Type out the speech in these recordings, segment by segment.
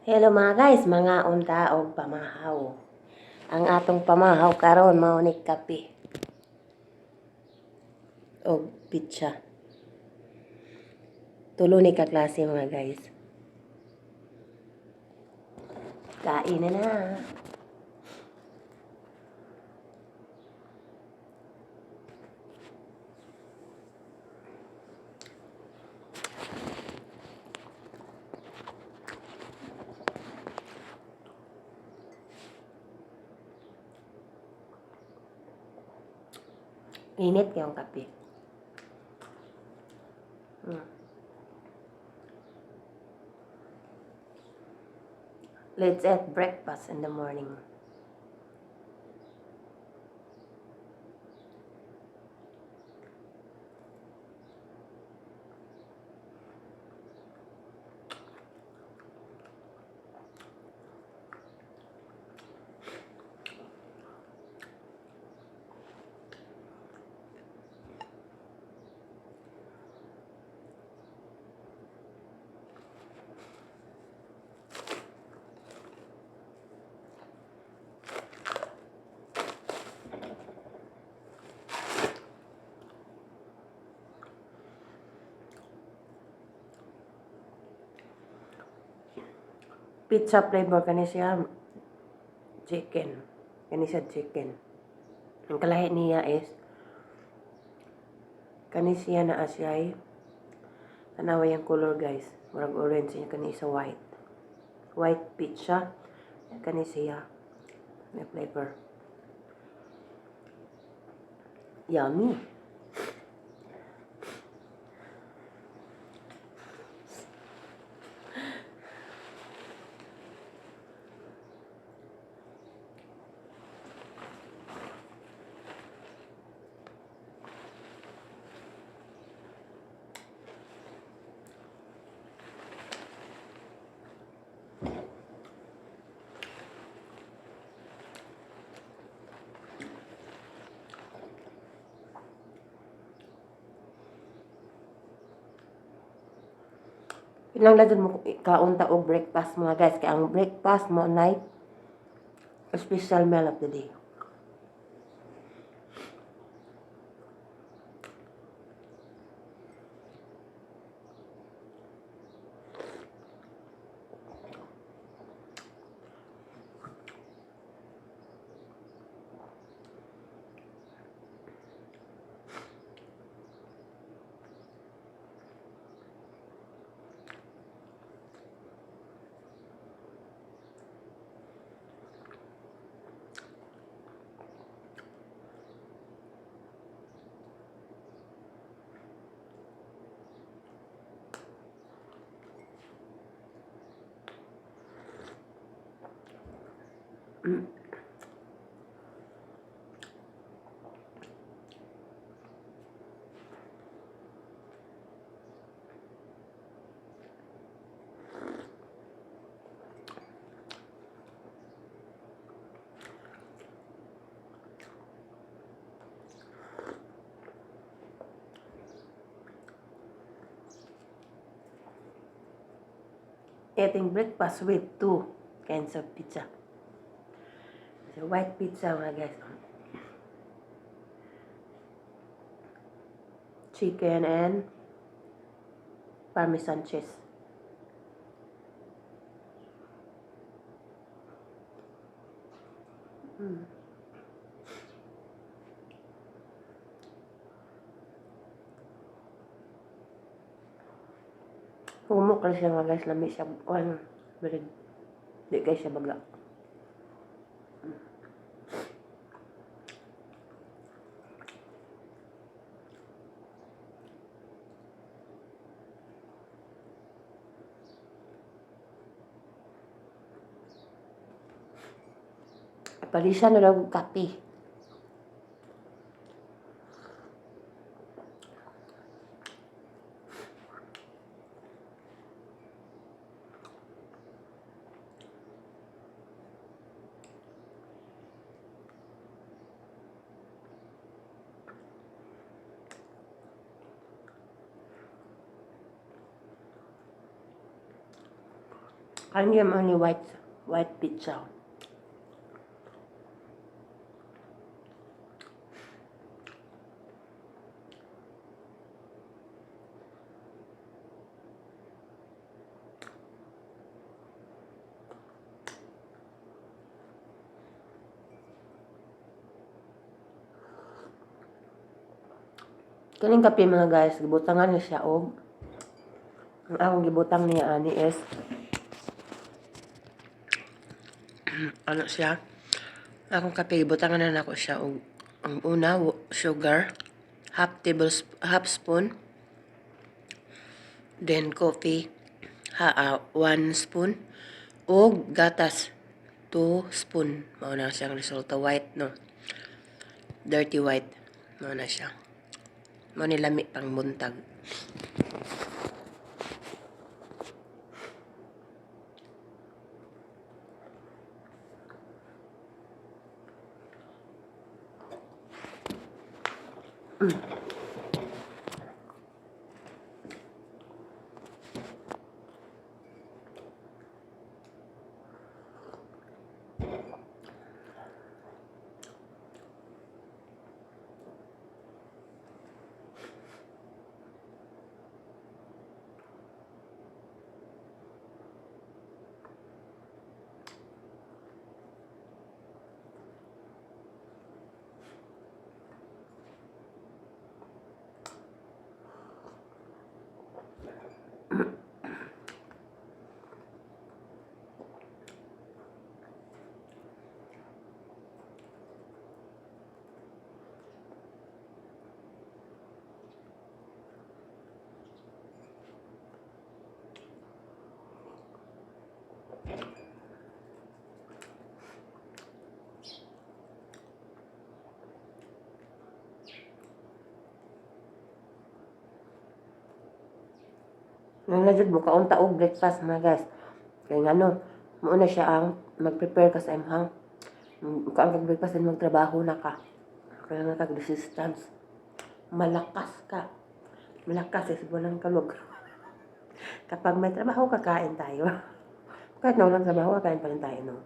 Hello mga guys, mga unta og pamahaw. Ang atong pamahaw karon mao ni kape og pizza. Tulo ni ka klase mga guys. Kain na na. Init yung kape. Let's eat breakfast in the morning. Pizza flavor kani siya chicken. Kani siya chicken. Ang kalahi niya is kani siya na asyay tanaway ang color guys. Murag orange niya kani sa white. White pizza. Kani siya na flavor. Yummy. Kinahanglan mo kaunta og breakfast mga guys. Kaya ang breakfast mo night special meal of the day. Eating breakfast with 2 kinds of pizza. So, white pizza mga guys. Chicken and Parmesan cheese. Humok lang siya mga guys. Lami siya. Bread. Di guys siya baga. Palisan na lang kape. I am only white pizza. Kaning kape mga guys, gibutangan na siya og ang akong gibutang niya ani is ano siya? Akong kape gibutangan na nako siya og ang una sugar, half spoon, then coffee 1 spoon og gatas 2 spoon. Mao na siyang resulta, white no. Dirty white. Mao na siya. Mao ni lami pang buntag. Nang najud mo kaunta og breakfast mga guys. Kaya nga no, muna siya ang mag-prepare ka sa imhang. Ka ang breakfast din magtrabaho na ka. Kaya nga kag-resistance. Malakas ka. Malakas is bulang kalog. Kapag may trabaho, kakain tayo. Kahit na walang trabaho, kakain pa rin tayo, no?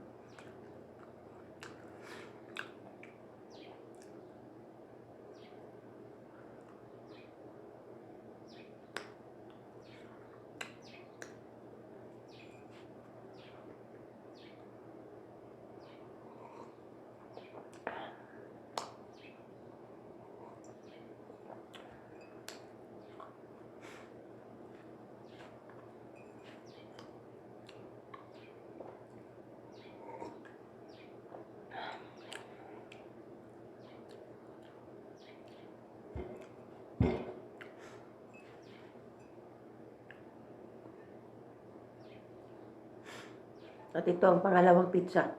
At ito ang pangalawang pizza.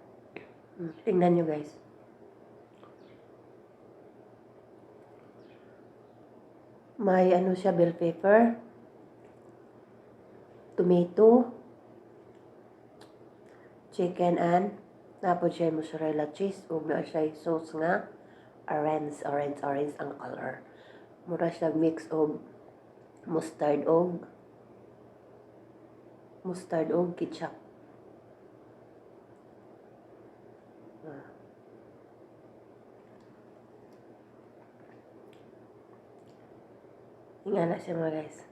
Tingnan nyo guys. May ano siya, bell pepper, tomato, chicken, and napod siya mozzarella cheese. Ug na siya sauce nga orange ang color. Mura siya mix og mustard og ketchup. Tingnan na siya mga guys.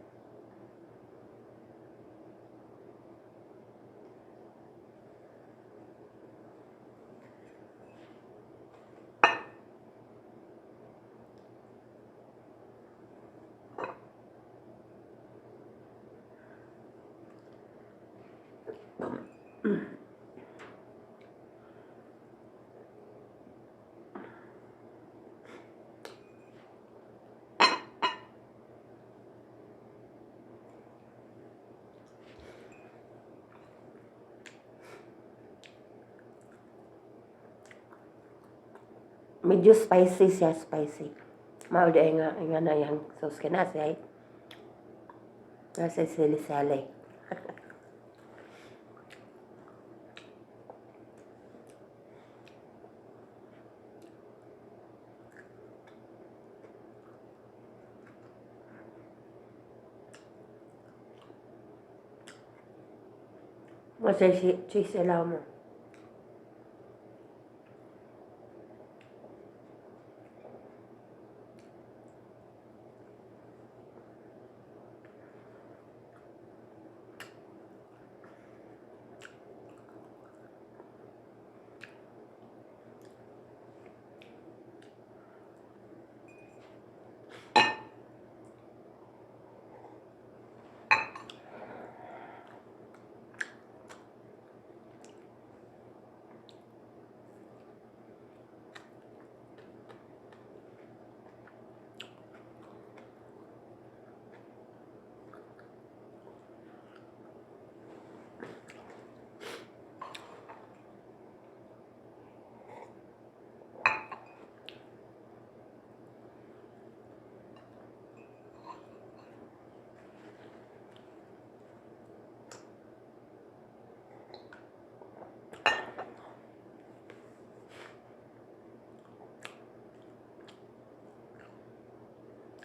Medyo spicy siya, spicy. Mao di nga na yang sauce kinasay. Nasa sili-sali. Kasi cheese ilaw mo.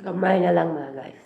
Gamay na lang mga guys.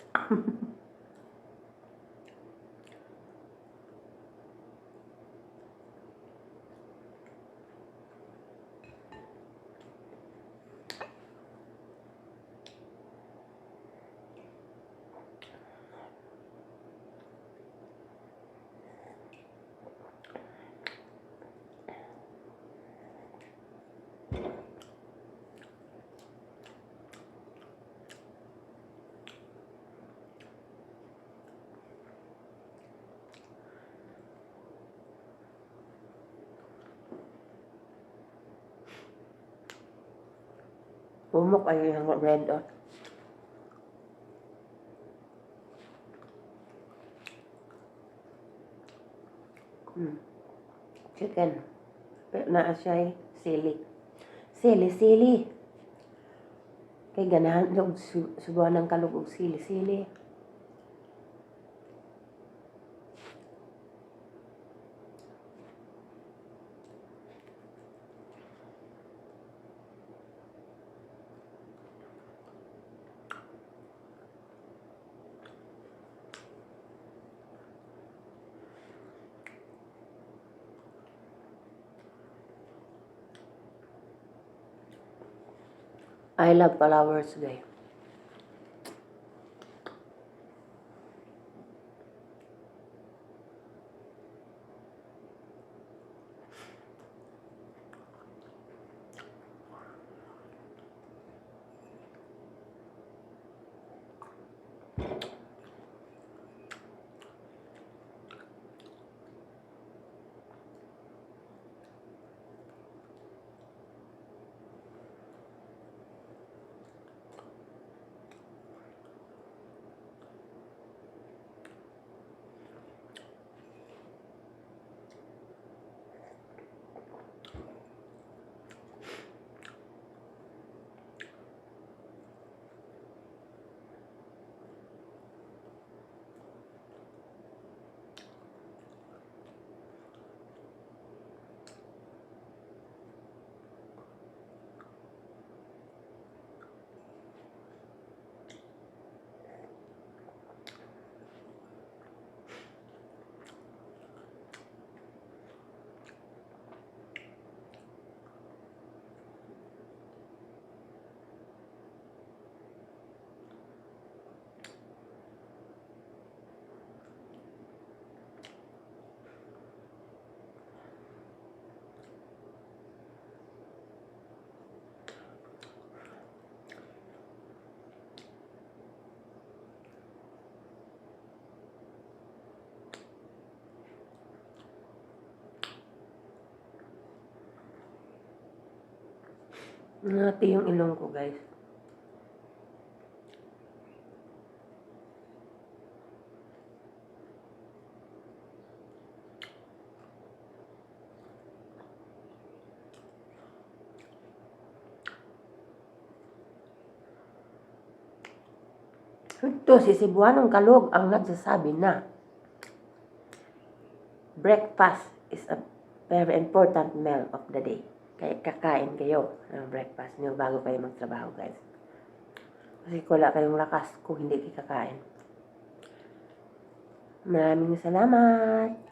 Pumok ay yung red oh. Chicken. Na siya sili. Sili. Kay ganahan log subuan ng kalog og sili. I love flowers, guys. Ngati yung ilong ko, guys. Ito, si Cebuanong Kalog ang nagsasabi na breakfast is a very important meal of the day. Kaya kakain kayo ng breakfast niyo bago kayo magtrabaho, guys. Kasi wala kayong lakas kung hindi kayo kakain. Maraming salamat!